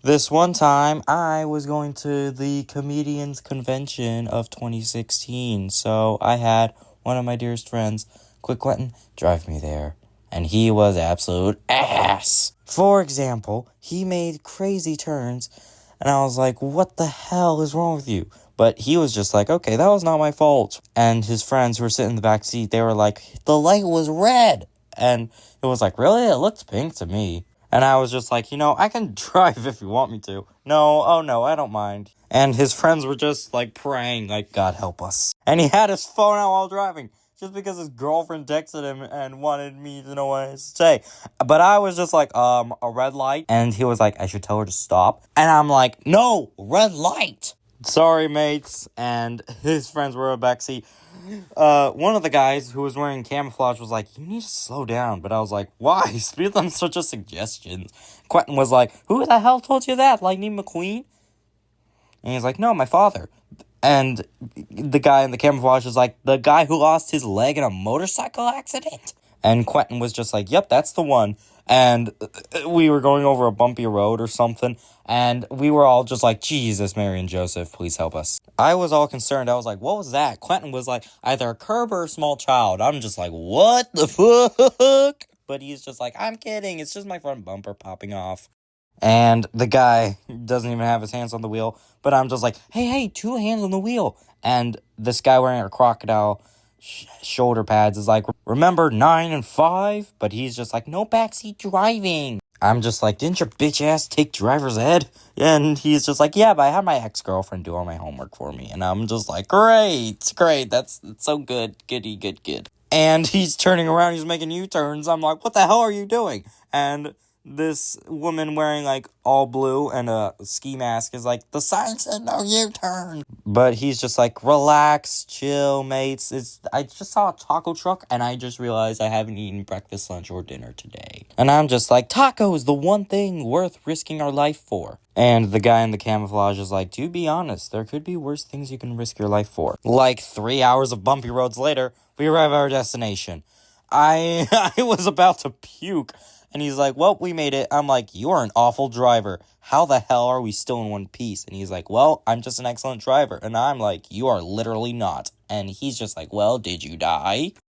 This one time, I was going to the comedians convention of 2016, so I had one of my dearest friends, Quentin, drive me there, and he was absolute ass. For example, he made crazy turns, and I was like, what the hell is wrong with you? But he was just like, okay, that was not my fault. And his friends who were sitting in the back seat, they were like, the light was red. And it was like, really? It looked pink to me. And I was just like, I can drive if you want me to. No, oh no, I don't mind. And his friends were just like praying, like, God help us. And he had his phone out while driving, just because his girlfriend texted him and wanted me to know what to say. But I was just like, a red light. And he was like, I should tell her to stop. And I'm like, no, red light. Sorry, mates. And his friends were in the backseat. One of the guys who was wearing camouflage was like, you need to slow down. But I was like, why? Speed limits are just suggestions. Quentin was like, who the hell told you that? Lightning McQueen? And he's like, no, my father. And the guy in the camouflage is like, the guy who lost his leg in a motorcycle accident? And Quentin was just like, yep, that's the one. And we were going over a bumpy road or something, and we were all just like, Jesus, Mary and Joseph, please help us. I was all concerned. I was like, what was that? Quentin was like, either a curb or a small child. I'm just like, what the fuck? But he's just like, I'm kidding. It's just my front bumper popping off. And the guy doesn't even have his hands on the wheel, but I'm just like, hey, 2 hands on the wheel. And this guy wearing a crocodile shoulder pads is like, remember 9 and 5? But he's just like, no backseat driving. I'm just like, didn't your bitch ass take driver's ed? And he's just like, yeah, but I had my ex-girlfriend do all my homework for me. And I'm just like, great, that's so good, good. And he's turning around, he's making U-turns. I'm like, what the hell are you doing? And this woman wearing like all blue and a ski mask is like, the sign said no U-turn. But he's just like, relax, chill, mates. I just saw a taco truck and I just realized I haven't eaten breakfast, lunch, or dinner today. And I'm just like, taco is the one thing worth risking our life for. And the guy in the camouflage is like, do be honest, there could be worse things you can risk your life for. Like 3 hours of bumpy roads later, we arrive at our destination. I was about to puke. And he's like, well, we made it. I'm like, you're an awful driver. How the hell are we still in one piece? And he's like, well, I'm just an excellent driver. And I'm like, you are literally not. And he's just like, well, did you die?